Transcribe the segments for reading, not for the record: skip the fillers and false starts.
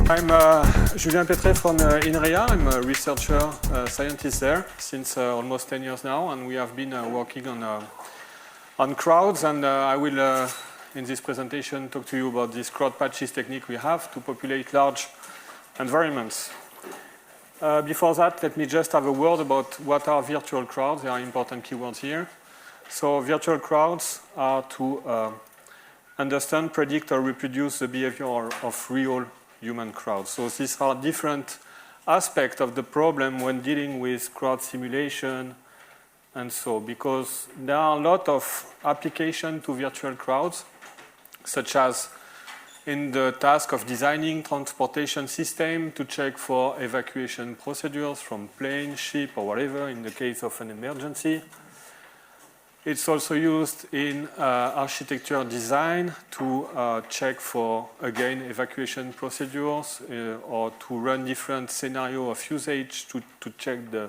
I'm Julien Petré from INRIA. I'm a researcher, scientist there since almost 10 years now, and we have been working on crowds. And I will, in this presentation, talk to you about this crowd patches technique we have to populate large environments. Before that, let me just have a word about what are virtual crowds. There are important keywords here. So virtual crowds are to understand, predict, or reproduce the behavior of real human crowds. So these are different aspects of the problem when dealing with crowd simulation and so, because there are a lot of applications to virtual crowds, such as in the task of designing transportation system to check for evacuation procedures from plane, ship, or whatever in the case of an emergency. It's also used in architecture design to check for, again, evacuation procedures or to run different scenarios of usage to check the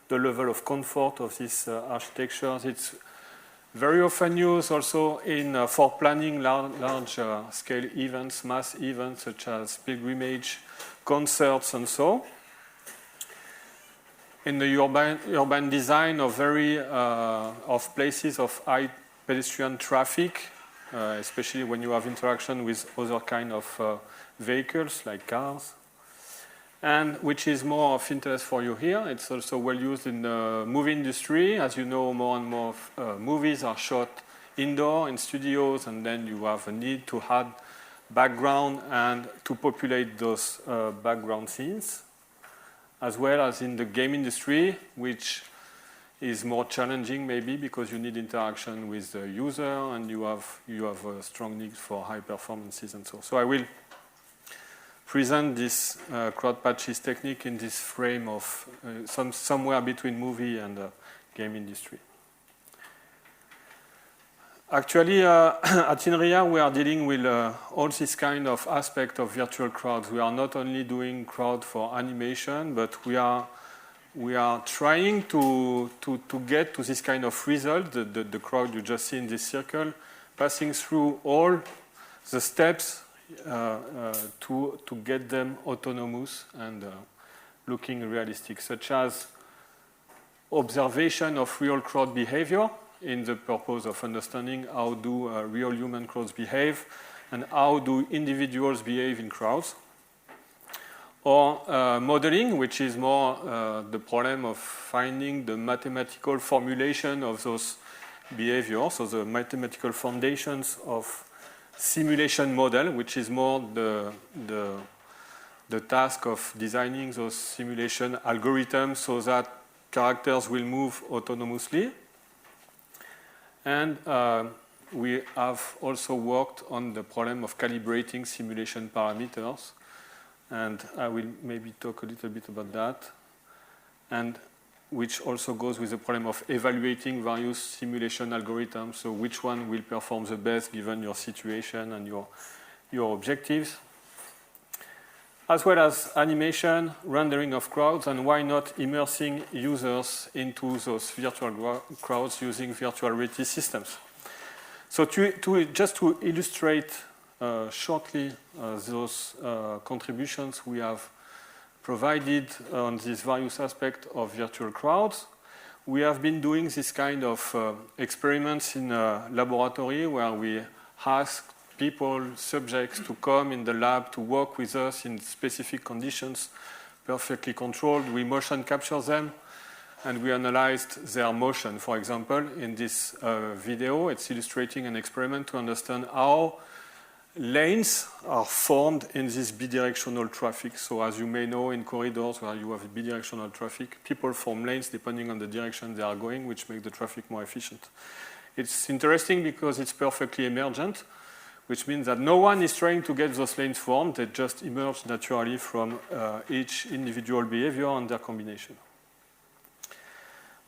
level of comfort of these architectures. It's very often used also in for planning large scale events, mass events such as pilgrimage, concerts, and so. In the urban design of of places of high pedestrian traffic, especially when you have interaction with other kind of vehicles like cars, and which is more of interest for you here. It's also well used in the movie industry. As you know, more and more movies are shot indoor in studios, and then you have a need to add background and to populate those background scenes, as well as in the game industry, which is more challenging maybe because you need interaction with the user and you have a strong need for high performances and so. So I will present this crowd patches technique in this frame of somewhere between movie and game industry. Actually, at INRIA, we are dealing with all this kind of aspect of virtual crowds. We are not only doing crowd for animation, but we are trying to get to this kind of result, the crowd you just see in this circle, passing through all the steps to get them autonomous and looking realistic, such as observation of real crowd behavior, in the purpose of understanding how do real human crowds behave and how do individuals behave in crowds. Or modeling, which is more the problem of finding the mathematical formulation of those behaviors, so the mathematical foundations of simulation model, which is more the task of designing those simulation algorithms so that characters will move autonomously. And we have also worked on the problem of calibrating simulation parameters. And I will maybe talk a little bit about that. And which also goes with the problem of evaluating various simulation algorithms. So which one will perform the best given your situation and your objectives. As well as animation, rendering of crowds, and why not immersing users into those virtual crowds using virtual reality systems. So just to illustrate shortly those contributions we have provided on these various aspects of virtual crowds, we have been doing this kind of experiments in a laboratory where we ask people, subjects to come in the lab to work with us in specific conditions, perfectly controlled. We motion capture them and we analyzed their motion. For example, in this video, it's illustrating an experiment to understand how lanes are formed in this bidirectional traffic. So as you may know, in corridors where you have bidirectional traffic, people form lanes depending on the direction they are going, which makes the traffic more efficient. It's interesting because it's perfectly emergent, which means that no one is trying to get those lanes formed. They just emerge naturally from each individual behavior and their combination.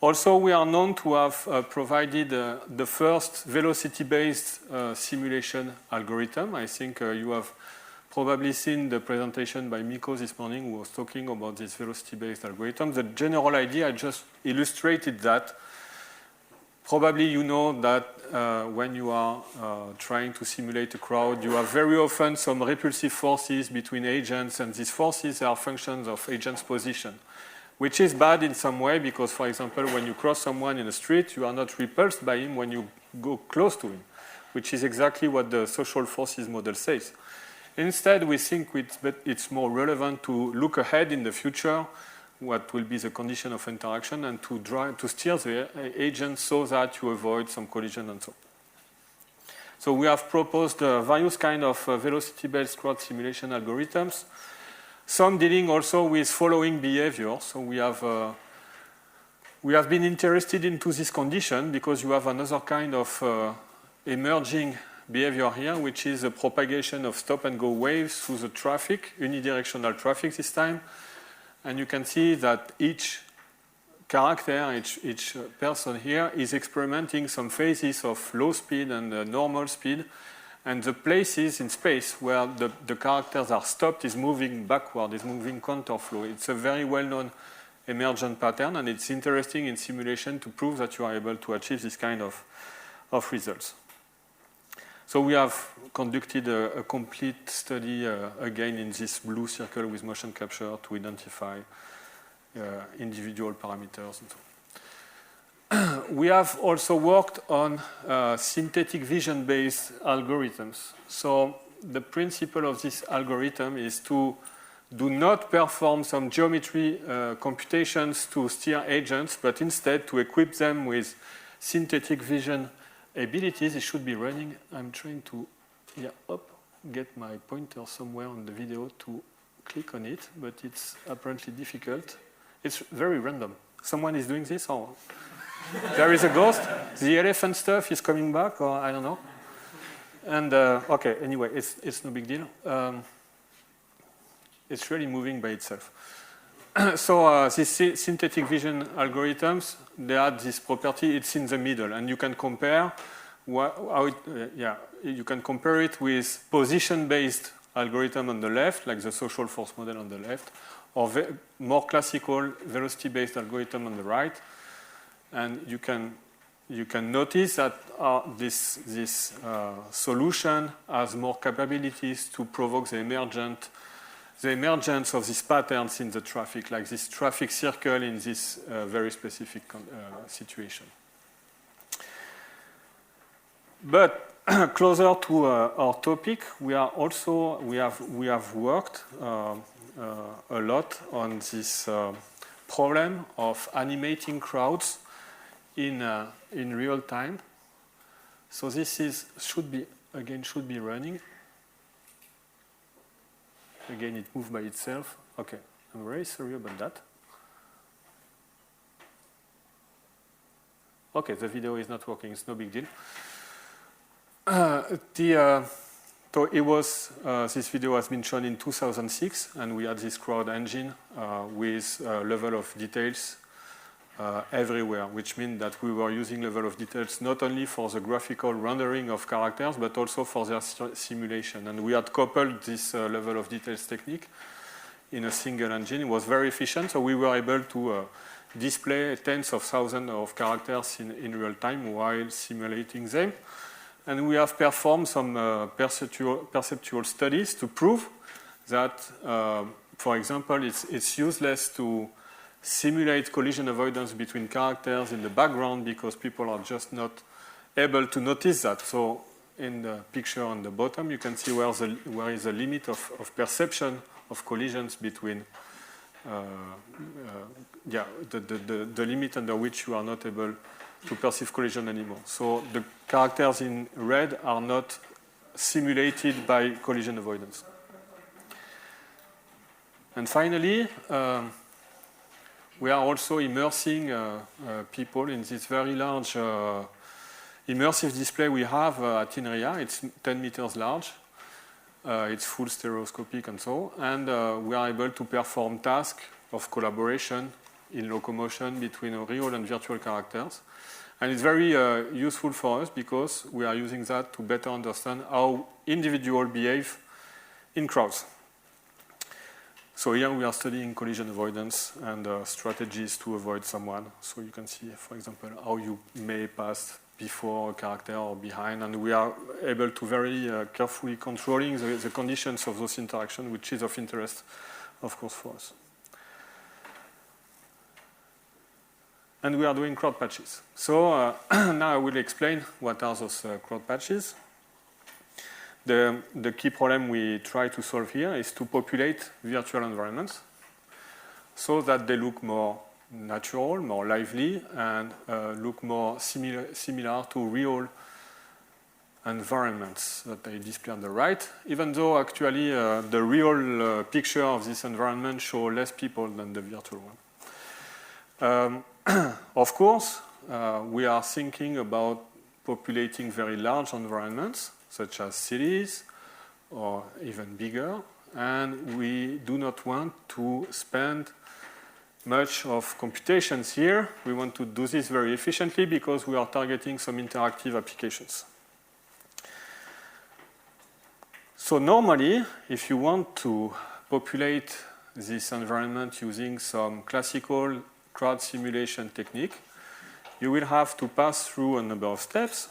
Also, we are known to have provided the first velocity-based simulation algorithm. I think you have probably seen the presentation by Miko this morning who was talking about this velocity-based algorithm. The general idea, I just illustrated that. Probably you know that when you are trying to simulate a crowd, you have very often some repulsive forces between agents, and these forces are functions of agents' position, which is bad in some way because, for example, when you cross someone in the street, you are not repulsed by him when you go close to him, which is exactly what the social forces model says. Instead, we think it's more relevant to look ahead in the future, what will be the condition of interaction, and to steer the agent so that you avoid some collision and so on. So we have proposed various kind of velocity-based crowd simulation algorithms, some dealing also with following behavior. So we have been interested into this condition because you have another kind of emerging behavior here, which is the propagation of stop-and-go waves through the traffic, unidirectional traffic this time. And you can see that each character, each person here is experimenting some phases of low speed and normal speed. And the places in space where the characters are stopped is moving backward, is moving counterflow. It's a very well-known emergent pattern, and it's interesting in simulation to prove that you are able to achieve this kind of results. So we have conducted a complete study, again, in this blue circle with motion capture to identify individual parameters and so on. We have also worked on synthetic vision-based algorithms. So the principle of this algorithm is to do not perform some geometry computations to steer agents, but instead to equip them with synthetic vision abilities. It should be running. I'm trying to get my pointer somewhere on the video to click on it, but it's apparently difficult. It's very random. Someone is doing this, or there is a ghost. The elephant stuff is coming back, or I don't know. And okay, anyway, it's no big deal. It's really moving by itself. So these synthetic vision algorithms, they had this property. It's in the middle, and you can compare you can compare it with position-based algorithm on the left, like the social force model on the left, or more classical velocity-based algorithm on the right. And you can notice that this solution has more capabilities to provoke the emergence of these patterns in the traffic, like this traffic circle in this very specific situation. But closer to our topic, we have worked a lot on this problem of animating crowds in real time. So this should be running. Again, it moved by itself. Okay, I'm very sorry about that. Okay, the video is not working. It's no big deal. So it was this video has been shown in 2006, and we had this crowd engine with level of details everywhere, which means that we were using level of details not only for the graphical rendering of characters, but also for their simulation. And we had coupled this level of details technique in a single engine. It was very efficient, so we were able to display tens of thousands of characters in real time while simulating them. And we have performed some perceptual studies to prove that, for example, it's useless to simulate collision avoidance between characters in the background because people are just not able to notice that. So in the picture on the bottom, you can see where is the limit of perception of collisions between the limit under which you are not able to perceive collision anymore. So the characters in red are not simulated by collision avoidance. And finally, we are also immersing people in this very large immersive display we have at INRIA. It's 10 meters large. It's full stereoscopic and so. And we are able to perform tasks of collaboration in locomotion between real and virtual characters. And it's very useful for us because we are using that to better understand how individuals behave in crowds. So here we are studying collision avoidance and strategies to avoid someone. So you can see, for example, how you may pass before a character or behind, and we are able to very carefully controlling the conditions of those interactions, which is of interest, of course, for us. And we are doing crowd patches. So now I will explain what are those crowd patches. The key problem we try to solve here is to populate virtual environments so that they look more natural, more lively, and look more similar to real environments that I display on the right, even though actually the real picture of this environment shows less people than the virtual one. Of course, we are thinking about populating very large environments, such as cities, or even bigger, and we do not want to spend much of computations here. We want to do this very efficiently because we are targeting some interactive applications. So normally, if you want to populate this environment using some classical crowd simulation technique, you will have to pass through a number of steps,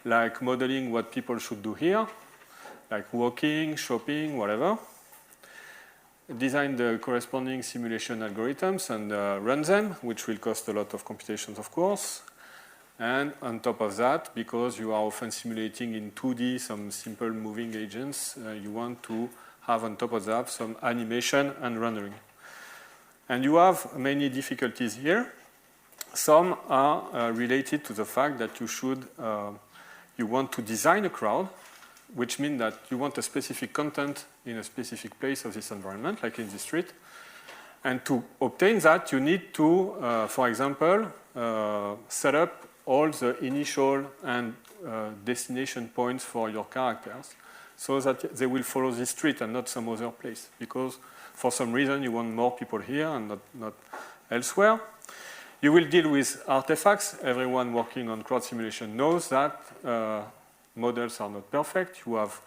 like modeling what people should do here, like walking, shopping, whatever. Design the corresponding simulation algorithms and run them, which will cost a lot of computations, of course. And on top of that, because you are often simulating in 2D some simple moving agents, you want to have on top of that some animation and rendering. And you have many difficulties here. Some are related to the fact that you want to design a crowd, which means that you want a specific content in a specific place of this environment, like in the street. And to obtain that, you need to, for example, set up all the initial and destination points for your characters so that they will follow this street and not some other place. Because for some reason, you want more people here and not elsewhere. You will deal with artifacts. Everyone working on crowd simulation knows that models are not perfect. You have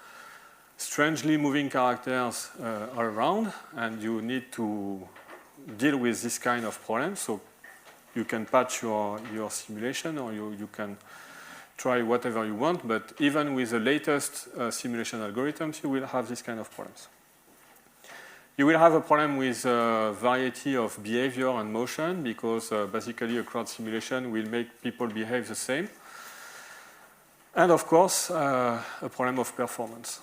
strangely moving characters all around, and you need to deal with this kind of problem. So you can patch your simulation, or you can try whatever you want, but even with the latest simulation algorithms, you will have this kind of problems. You will have a problem with a variety of behavior and motion, because basically a crowd simulation will make people behave the same. And of course, a problem of performance.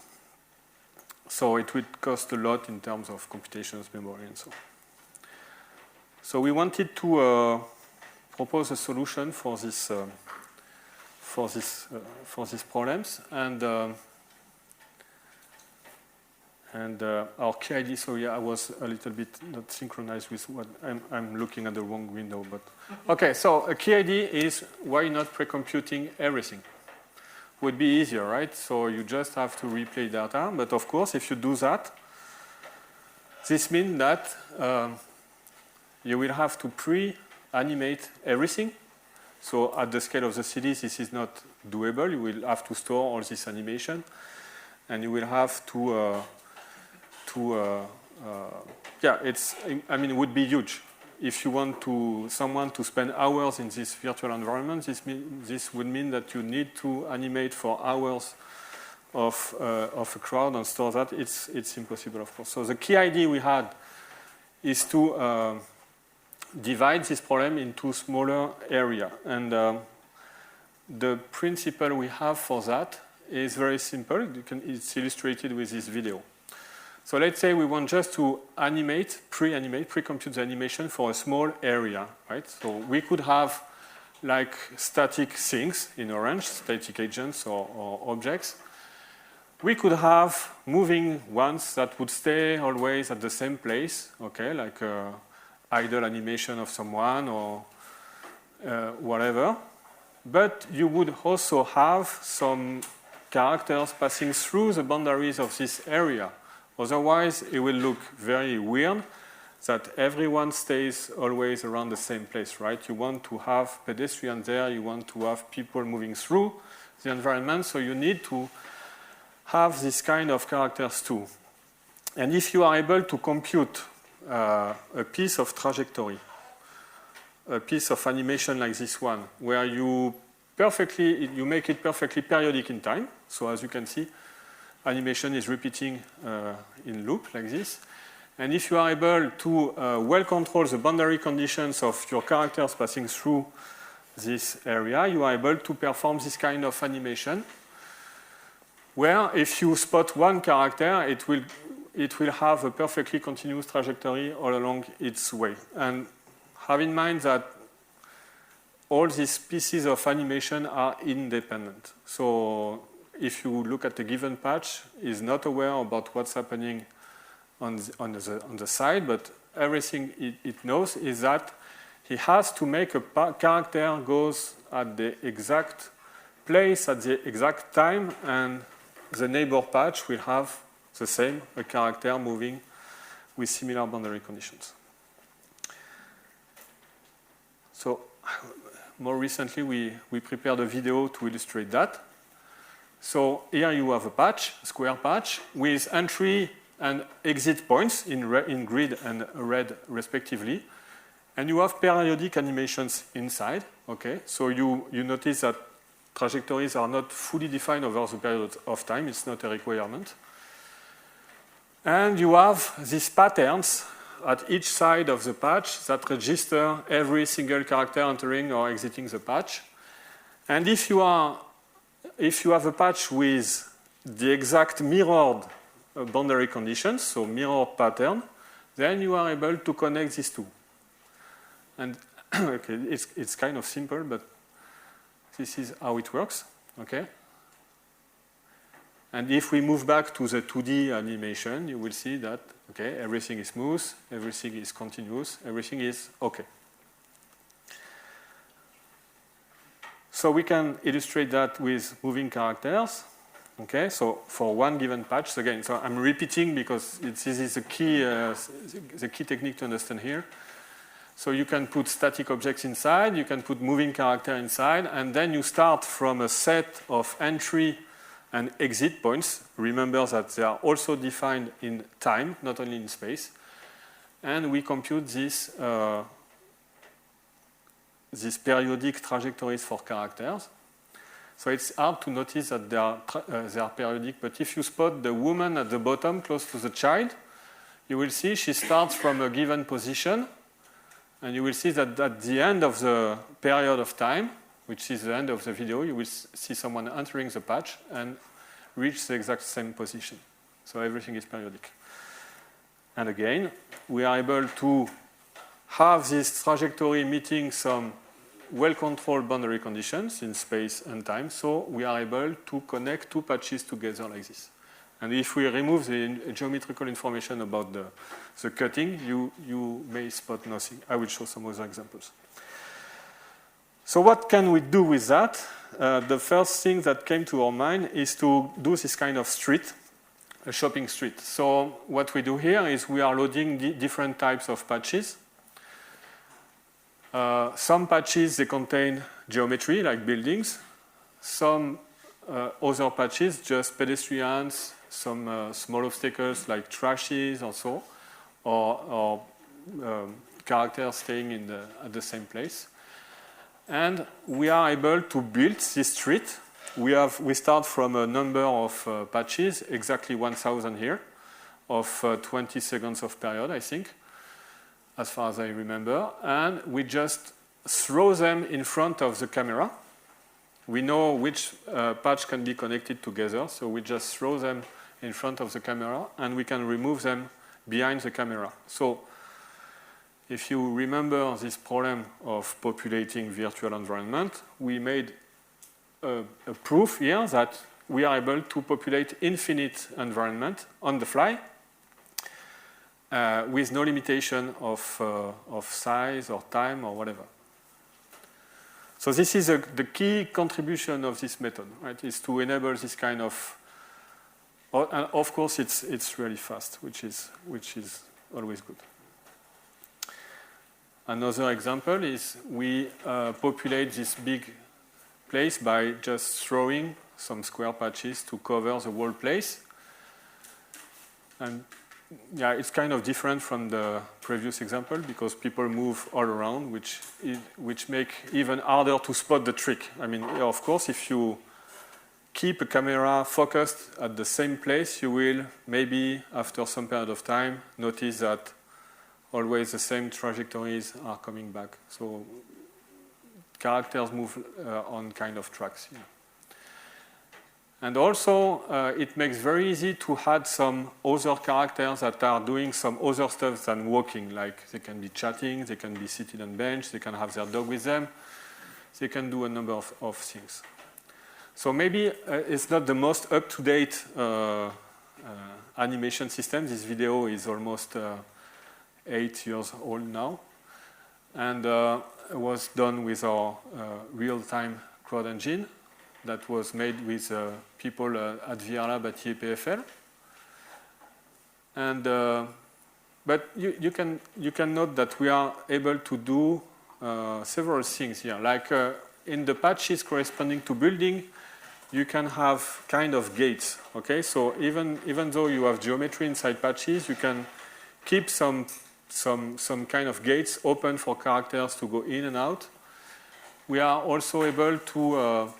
So it would cost a lot in terms of computations, memory, and so on. So we wanted to propose a solution for these problems, and our key idea. So yeah, I was a little bit not synchronized with what I'm looking at the wrong window, but okay. So a key idea is, why not pre-computing everything? Would be easier, right? So you just have to replay data. But of course, if you do that, this means that you will have to pre-animate everything. So at the scale of the cities, this is not doable. You will have to store all this animation, and you will have to it would be huge. If you want someone to spend hours in this virtual environment, this would mean that you need to animate for hours of a crowd and store that. It's impossible, of course. So the key idea we had is to divide this problem into smaller area. And the principle we have for that is very simple. It's illustrated with this video. So let's say we want just to pre-compute the animation for a small area, right? So we could have like static things in orange, static agents or objects. We could have moving ones that would stay always at the same place, okay, like idle animation of someone or whatever. But you would also have some characters passing through the boundaries of this area. Otherwise, it will look very weird that everyone stays always around the same place, right? You want to have pedestrians there, you want to have people moving through the environment, so you need to have this kind of characters too. And if you are able to compute a piece of trajectory, a piece of animation like this one, where you you make it perfectly periodic in time. So as you can see, animation is repeating in loop like this. And if you are able to well control the boundary conditions of your characters passing through this area, you are able to perform this kind of animation, where if you spot one character, it will have a perfectly continuous trajectory all along its way. And have in mind that all these pieces of animation are independent. So if you look at a given patch, is not aware about what's happening on the side, but everything it knows is that he has to make a character goes at the exact place at the exact time, and the neighbor patch will have the same, a character moving with similar boundary conditions. So more recently, we prepared a video to illustrate that. So here you have a patch, a square patch, with entry and exit points in grid and red respectively. And you have periodic animations inside. Okay, so you notice that trajectories are not fully defined over the period of time. It's not a requirement. And you have these patterns at each side of the patch that register every single character entering or exiting the patch. And if you have a patch with the exact mirrored boundary conditions, so mirrored pattern, then you are able to connect these two. And okay, it's kind of simple, but this is how it works. Okay. And if we move back to the 2D animation, you will see that okay, everything is smooth, everything is continuous, everything is okay. So we can illustrate that with moving characters. Okay, so for one given patch, again, so I'm repeating because this is the key technique to understand here. So you can put static objects inside, you can put moving character inside, and then you start from a set of entry and exit points. Remember that they are also defined in time, not only in space. And we compute these periodic trajectories for characters. So it's hard to notice that they are periodic, but if you spot the woman at the bottom close to the child, you will see she starts from a given position, and you will see that at the end of the period of time, which is the end of the video, you will see someone entering the patch and reach the exact same position. So everything is periodic. And again, we are able to have this trajectory meeting some well-controlled boundary conditions in space and time, so we are able to connect two patches together like this. And if we remove the geometrical information about the cutting, you may spot nothing. I will show some other examples. So what can we do with that? The first thing that came to our mind is to do this kind of street, a shopping street. So what we do here is we are loading different types of patches. Some patches, they contain geometry, like buildings. Some other patches, just pedestrians, some small obstacles like trashes or so, or characters staying at the same place. And we are able to build this street. We start from a number of patches, exactly 1,000 here, of 20 seconds of period, I think, as far as I remember. And we just throw them in front of the camera. We know which patch can be connected together, so we just throw them in front of the camera, and we can remove them behind the camera. So if you remember this problem of populating virtual environment, we made a proof here that we are able to populate infinite environment on the fly with no limitation of size or time or whatever. So this is the key contribution of this method, right? Is to enable this kind of, and of course it's really fast, which is always good. Another example is we populate this big place by just throwing some square patches to cover the whole place. And yeah, it's kind of different from the previous example because people move all around, which make even harder to spot the trick. I mean, of course, if you keep a camera focused at the same place, you will maybe, after some period of time, notice that always the same trajectories are coming back. So characters move on kind of tracks here. And also, it makes very easy to add some other characters that are doing some other stuff than walking. Like they can be chatting, they can be seated on bench, they can have their dog with them. They can do a number of things. So maybe it's not the most up-to-date animation system. This video is almost 8 years old now. And it was done with our real-time crowd engine that was made with people at VR Lab at EPFL. And but you can note that we are able to do several things here. Like in the patches corresponding to building, you can have kind of gates. Okay, so even though you have geometry inside patches, you can keep some kind of gates open for characters to go in and out. We are also able to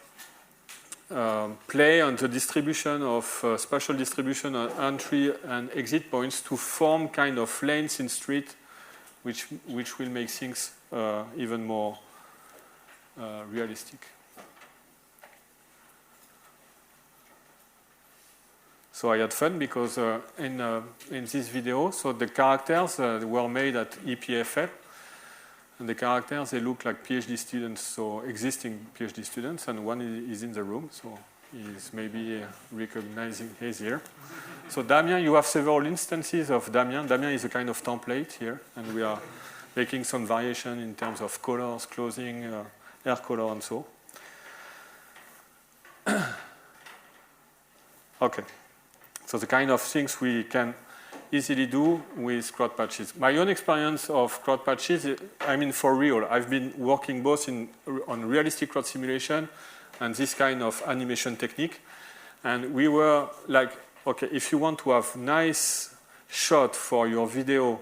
play on the distribution of spatial distribution on entry and exit points to form kind of lanes in street, which will make things even more realistic. So I had fun because in this video, so the characters were made at EPFL. And the characters, they look like PhD students, so existing PhD students, and one is in the room, so he's maybe recognizing he's here. So Damien, you have several instances of Damien. Damien is a kind of template here, and we are making some variation in terms of colors, clothing, hair color, and so. Okay, so the kind of things we can easily do with crowd patches. My own experience of crowd patches, I mean for real, I've been working both on realistic crowd simulation and this kind of animation technique. And we were like, okay, if you want to have nice shot for your video,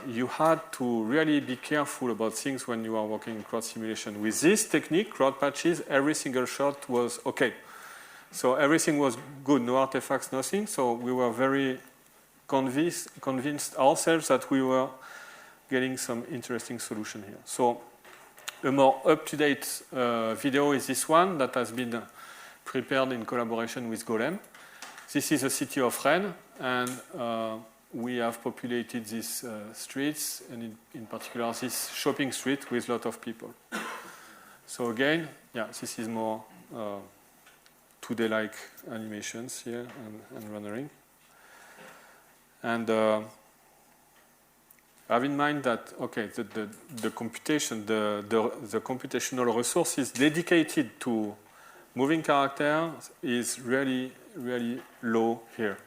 you had to really be careful about things when you are working in crowd simulation. With this technique, crowd patches, every single shot was okay. So everything was good, no artifacts, nothing. So we were very convinced ourselves that we were getting some interesting solution here. So a more up-to-date video is this one that has been prepared in collaboration with Golem. This is the city of Rennes, and we have populated these streets, and in particular this shopping street with a lot of people. So again, yeah, this is more 2D-like animations here and rendering. And have in mind that, okay, the computation, the computational resources dedicated to moving characters is really, really low here.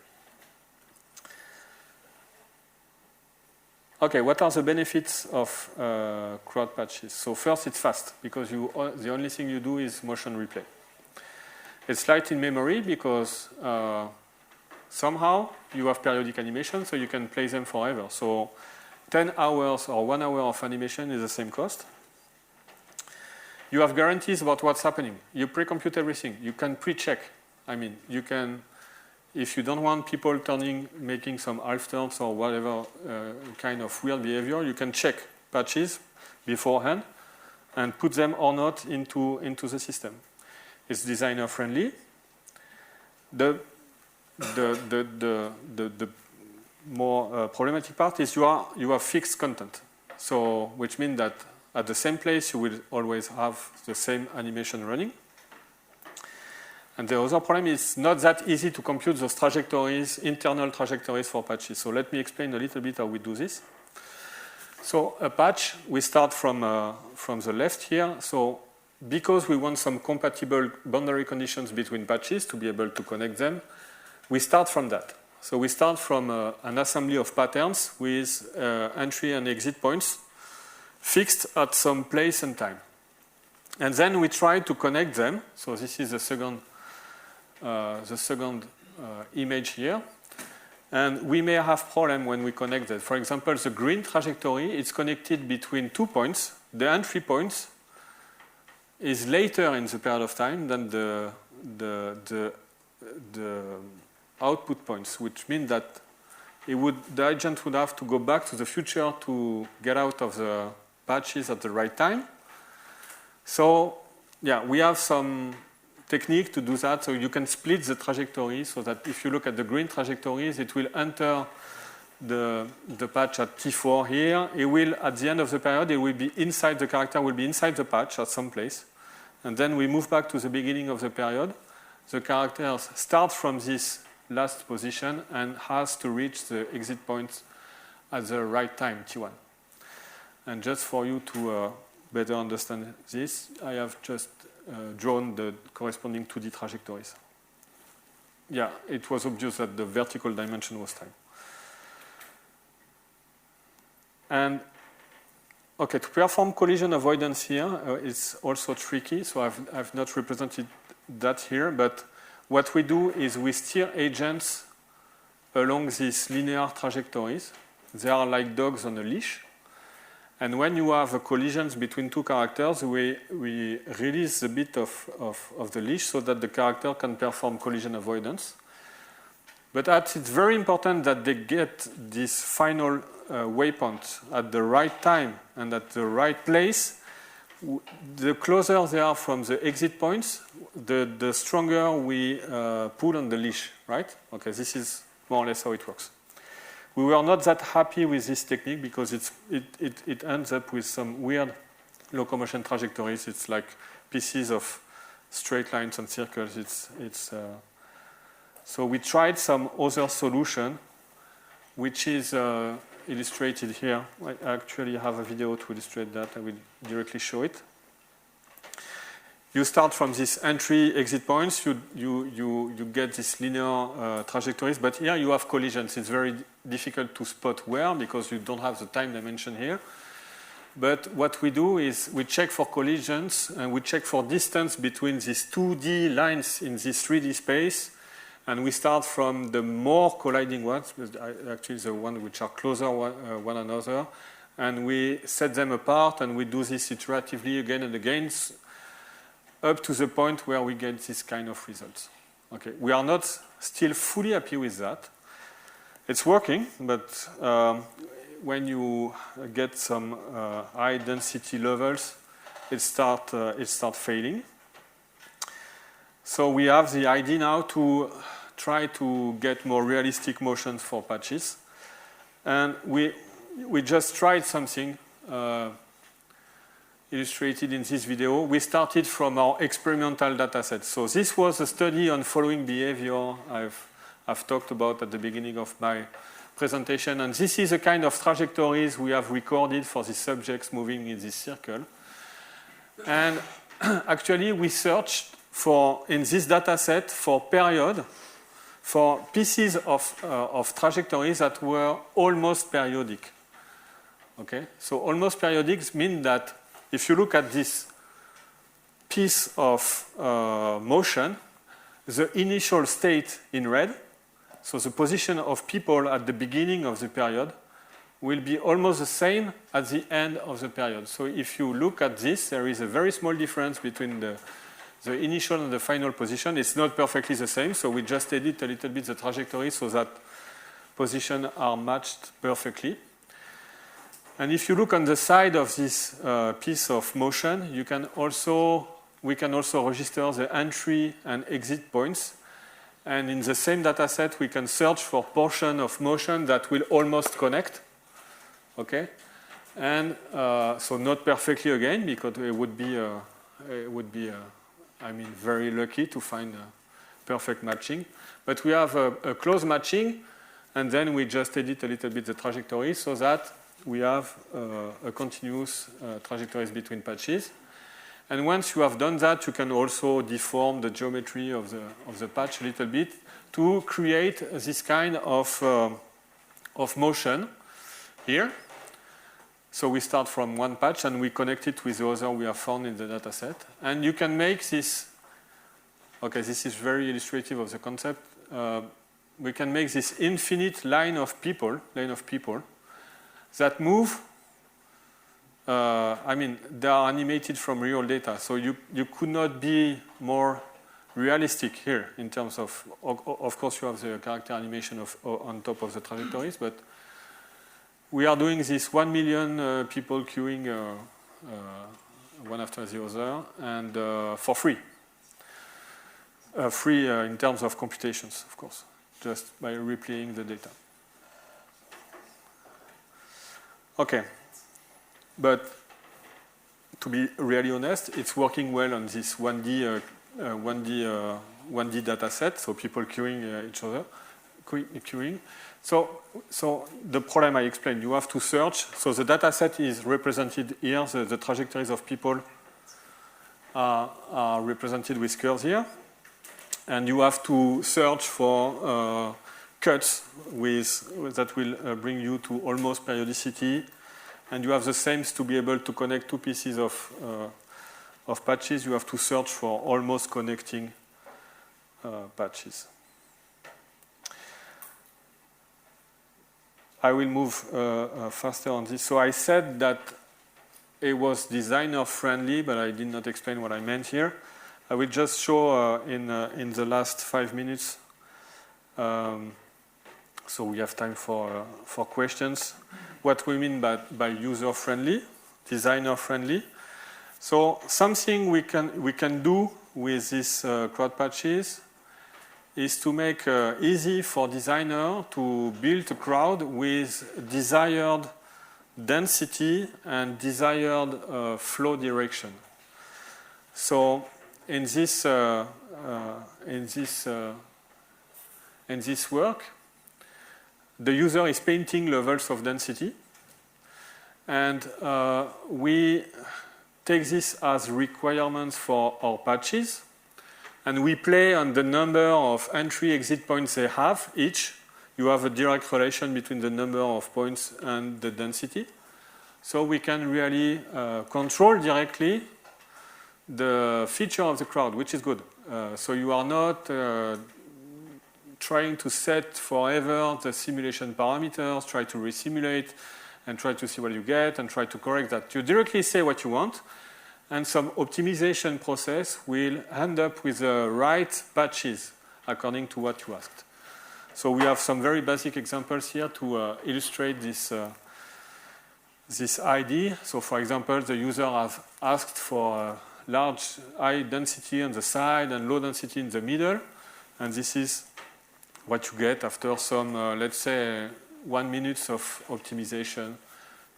Okay, what are the benefits of crowd patches? So first, it's fast, because the only thing you do is motion replay. It's light in memory because somehow you have periodic animation, so you can play them forever. So 10 hours or 1 hour of animation is the same cost. You have guarantees about what's happening. You pre-compute everything. You can pre-check. I mean, you can, if you don't want people making some half turns or whatever kind of weird behavior, you can check patches beforehand and put them or not into the system. It's designer friendly. The more problematic part is you have fixed content. So, which means that at the same place you will always have the same animation running. And the other problem is not that easy to compute those trajectories, internal trajectories for patches. So let me explain a little bit how we do this. So a patch, we start from the left here. So because we want some compatible boundary conditions between patches to be able to connect them, we start from that. So we start from an assembly of patterns with entry and exit points fixed at some place and time. And then we try to connect them. So this is the second image here. And we may have problem when we connect that. For example, the green trajectory is connected between 2 points. The entry points is later in the period of time than the output points, which means that the agent would have to go back to the future to get out of the patches at the right time. So yeah, we have some technique to do that. So you can split the trajectory so that if you look at the green trajectories, it will enter the patch at T4 here. It will, at the end of the period, it will be inside, the character will be inside the patch at some place. And then we move back to the beginning of the period. The characters start from this last position and has to reach the exit point at the right time, T1. And just for you to better understand this, I have just drawn the corresponding 2D trajectories. Yeah, it was obvious that the vertical dimension was time. And okay, to perform collision avoidance here, it's also tricky. So I've not represented that here, but what we do is we steer agents along these linear trajectories. They are like dogs on a leash. And when you have collisions between two characters, we release a bit of the leash so that the character can perform collision avoidance. But it's very important that they get this final waypoint at the right time and at the right place. The closer they are from the exit points, the stronger we pull on the leash, right? Okay, this is more or less how it works. We were not that happy with this technique because it ends up with some weird locomotion trajectories. It's like pieces of straight lines and circles. So we tried some other solution, which is illustrated here. I actually have a video to illustrate that. I will directly show it. You start from these entry-exit points. You get these linear trajectories, but here you have collisions. It's very difficult to spot where because you don't have the time dimension here. But what we do is we check for collisions and we check for distance between these 2D lines in this 3D space. And we start from the more colliding ones, actually the ones which are closer one another, and we set them apart and we do this iteratively again and again up to the point where we get this kind of results. Okay, we are not still fully happy with that. It's working, but when you get some high density levels, it start failing. So we have the idea now to try to get more realistic motions for patches. And we just tried something illustrated in this video. We started from our experimental data set. So this was a study on following behavior I've talked about at the beginning of my presentation. And this is a kind of trajectories we have recorded for the subjects moving in this circle. And actually we searched in this data set for period, for pieces of trajectories that were almost periodic. Okay, so almost periodic means that if you look at this piece of motion, the initial state in red, so the position of people at the beginning of the period, will be almost the same at the end of the period. So if you look at this, there is a very small difference between the initial and the final position. It's not perfectly the same, so we just edit a little bit the trajectory so that positions are matched perfectly. And if you look on the side of this piece of motion, we can also register the entry and exit points. And in the same data set, we can search for portion of motion that will almost connect. Okay, and so not perfectly again, because it would be I mean, very lucky to find a perfect matching. But we have a close matching, and then we just edit a little bit the trajectory so that we have a continuous trajectories between patches. And once you have done that, you can also deform the geometry of the patch a little bit to create this kind of motion here. So we start from one patch and we connect it with the other we have found in the data set. And you can make this, okay, this is very illustrative of the concept. make this infinite line of people that move. I mean, they are animated from real data, so you could not be more realistic here in terms of course you have the character animation on top of the trajectories, but we are doing this 1 million people queuing one after the other, and for free. Free in terms of computations, of course, just by replaying the data. Okay, but to be really honest, it's working well on this 1D data set, so people queuing each other, queuing. So the problem I explained, you have to search. So the data set is represented here. The trajectories of people are represented with curves here. And you have to search for cuts that will bring you to almost periodicity. And you have the same to be able to connect two pieces of patches. You have to search for almost connecting patches. I will move faster on this. So I said that it was designer friendly, but I did not explain what I meant here. I will just show in the last 5 minutes, so we have time for questions, what we mean by user friendly, designer friendly. So something we can do with these crowd patches is to make easy for designer to build a crowd with desired density and desired flow direction. So in this work, the user is painting levels of density, and we take this as requirements for our patches, and we play on the number of entry-exit points they have each. You have a direct relation between the number of points and the density. So we can really control directly the feature of the crowd, which is good. So you are not trying to set forever the simulation parameters, try to resimulate, and try to see what you get, and try to correct that. You directly say what you want, and some optimization process will end up with the right patches according to what you asked. So we have some very basic examples here to illustrate this idea. So for example, the user has asked for large high density on the side and low density in the middle, and this is what you get after some, let's say, 1 minute of optimization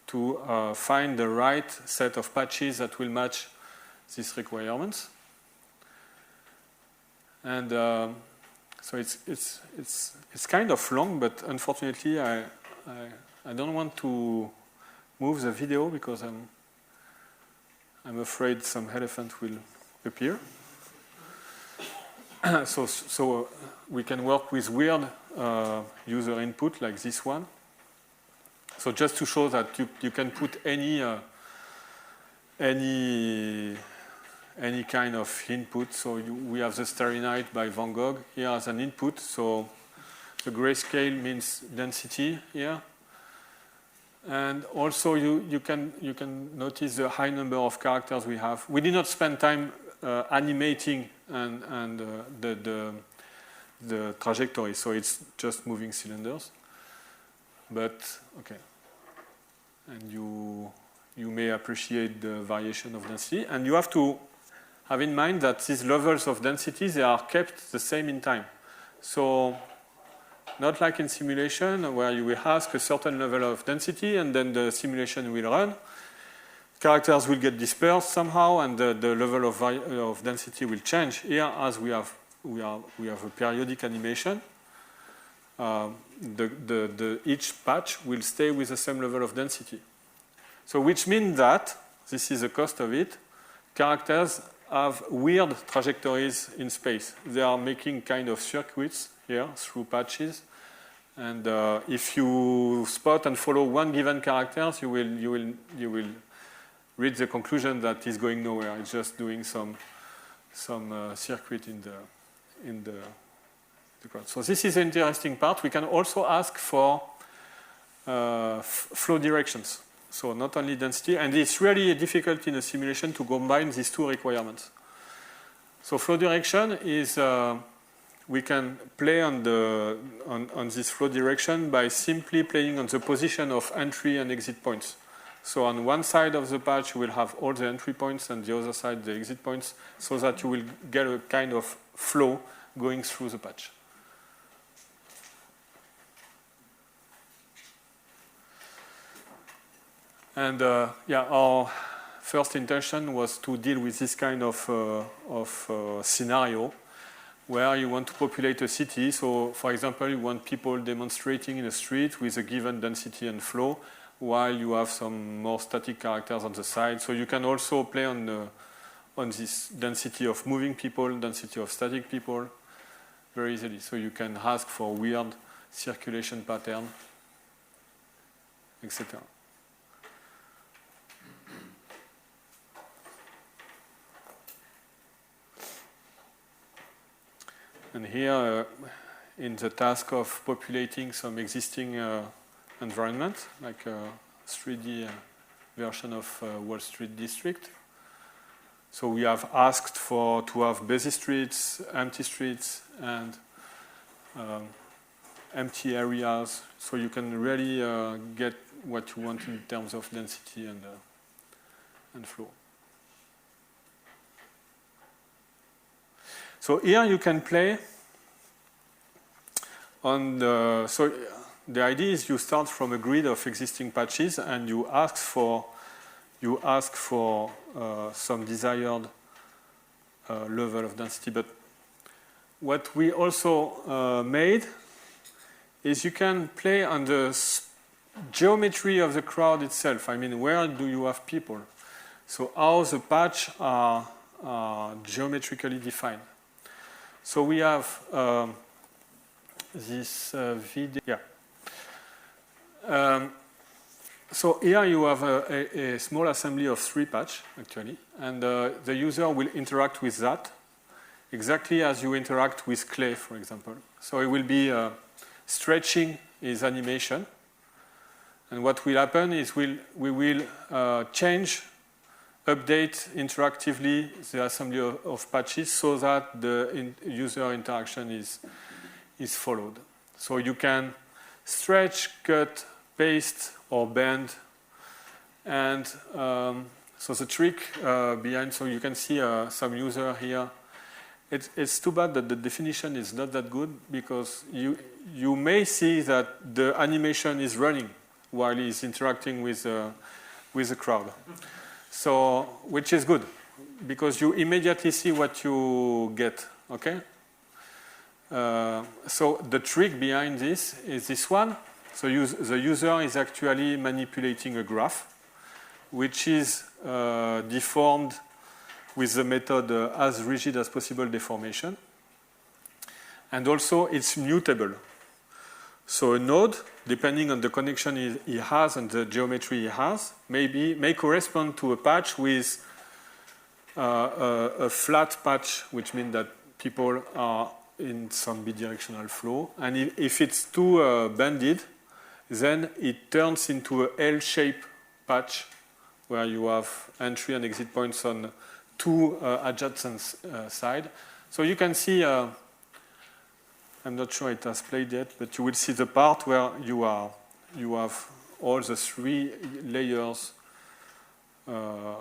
to find the right set of patches that will match these requirements. And so it's kind of long, but unfortunately I don't want to move the video because I'm afraid some elephant will appear. So we can work with weird user input like this one. So just to show that you can put any kind of input. So we have the Starry Night by Van Gogh here as an input. So the grayscale means density here. And also you can notice the high number of characters we have. We did not spend time animating and the trajectory, so it's just moving cylinders. But okay, and you may appreciate the variation of density, and you have to have in mind that these levels of density, they are kept the same in time. So not like in simulation where you will ask a certain level of density and then the simulation will run. Characters will get dispersed somehow, and the level of density will change. Here, as we have a periodic animation, each patch will stay with the same level of density. So which means that, this is the cost of it, characters have weird trajectories in space. They are making kind of circuits here through patches. And if you spot and follow one given character, you will reach the conclusion that it's going nowhere. It's just doing some circuit in the the crowd. So this is the interesting part. We can also ask for flow directions. So not only density, and it's really difficult in a simulation to combine these two requirements. So flow direction is, we can play on this flow direction by simply playing on the position of entry and exit points. So on one side of the patch, you will have all the entry points, and the other side, the exit points, so that you will get a kind of flow going through the patch. And yeah, our first intention was to deal with this kind of scenario where you want to populate a city. So, for example, you want people demonstrating in a street with a given density and flow, while you have some more static characters on the side. So you can also play on this density of moving people, density of static people, very easily. So you can ask for weird circulation pattern, etc. And here, in the task of populating some existing environment, like a 3D version of Wall Street District. So we have asked to have busy streets, and empty areas. So you can really get what you want in terms of density and flow. So here you can play on the, so the idea is you start from a grid of existing patches and you ask for some desired level of density. But what we also made is you can play on the geometry of the crowd itself. I mean, where do you have people? So how the patch are geometrically defined. So we have this video. Yeah. So here you have a small assembly of 3 patches, actually, and the user will interact with that exactly as you interact with clay, for example. So it will be stretching his animation, and what will happen is we will change, update interactively the assembly of patches so that the user interaction is followed. So you can stretch, cut, paste, or bend. And so the trick behind, so you can see some user here. It's too bad that the definition is not that good, because you may see that the animation is running while he's interacting with the crowd. So, which is good, because you immediately see what you get, okay? So the trick behind this is this one. So the user is actually manipulating a graph, which is deformed with the method as rigid as possible deformation. And also it's mutable. So a node, depending on the connection he has and the geometry he has, may correspond to a patch with a flat patch, which means that people are in some bidirectional flow. And if it's too bended, then it turns into a L-shaped patch where you have entry and exit points on 2 adjacent sides. So you can see, I'm not sure it has played yet, but you will see the part where you have all the 3 layers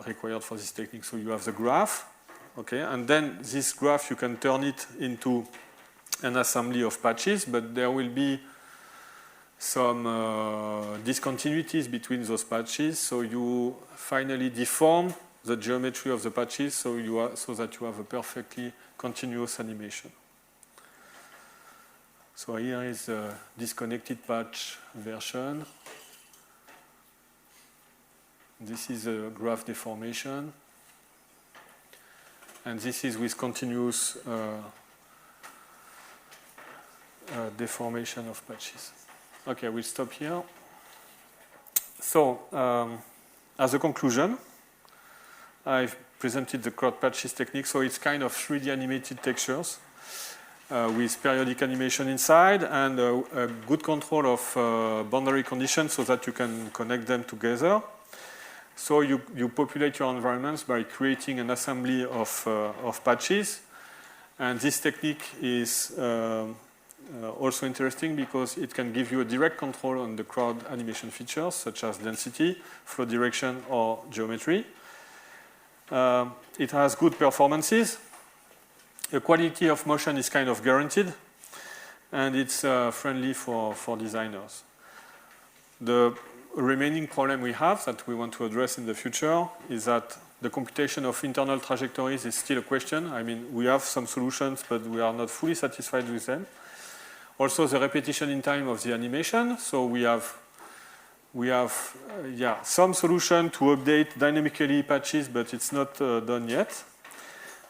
required for this technique. So you have the graph, okay, and then this graph you can turn it into an assembly of patches, but there will be some discontinuities between those patches. So you finally deform the geometry of the patches so that you have a perfectly continuous animation. So here is the disconnected patch version. This is a graph deformation. And this is with continuous deformation of patches. Okay, we'll stop here. So, as a conclusion, I've presented the crowd patches technique. So it's kind of 3D animated textures. with periodic animation inside and a good control of boundary conditions so that you can connect them together. So you populate your environments by creating an assembly of patches. And this technique is also interesting because it can give you a direct control on the crowd animation features such as density, flow direction, or geometry. It has good performances. The quality of motion is kind of guaranteed, and it's friendly for designers. The remaining problem we have that we want to address in the future is that the computation of internal trajectories is still a question. I mean, we have some solutions, but we are not fully satisfied with them. Also, the repetition in time of the animation. So we have some solution to update dynamically patches, but it's not done yet.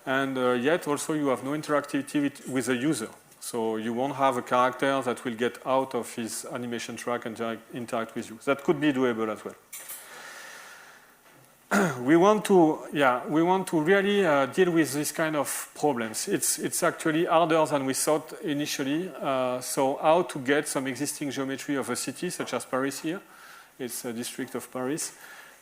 And yet also you have no interactivity with the user. So you won't have a character that will get out of his animation track and interact with you. That could be doable as well. We want to really deal with this kind of problems. It's actually harder than we thought initially. So how to get some existing geometry of a city, such as Paris here. It's a district of Paris.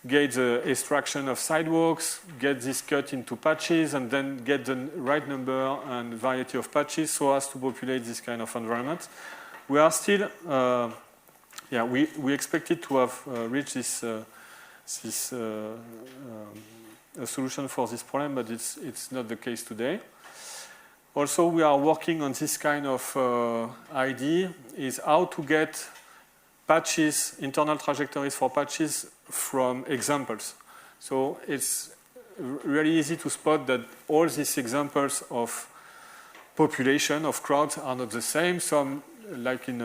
Get the extraction of sidewalks, get this cut into patches, and then get the right number and variety of patches so as to populate this kind of environment. We are still, we expected to have reached this a solution for this problem, but it's not the case today. Also, we are working on this kind of idea, is how to get patches, internal trajectories for patches from examples. So it's really easy to spot that all these examples of population of crowds are not the same. Some, like in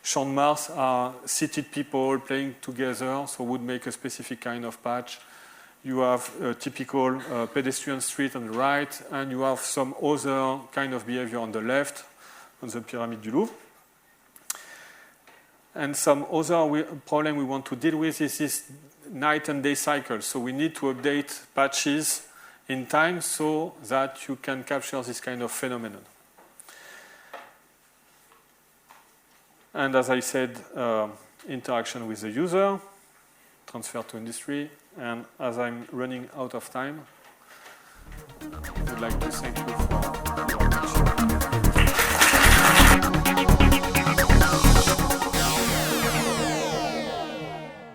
Champ de Mars, are seated people playing together, so would make a specific kind of patch. You have a typical pedestrian street on the right, and you have some other kind of behavior on the left, on the Pyramide du Louvre. And some other problem we want to deal with is this night and day cycle. So we need to update patches in time so that you can capture this kind of phenomenon. And as I said, interaction with the user, transfer to industry. And as I'm running out of time, I would like to thank you for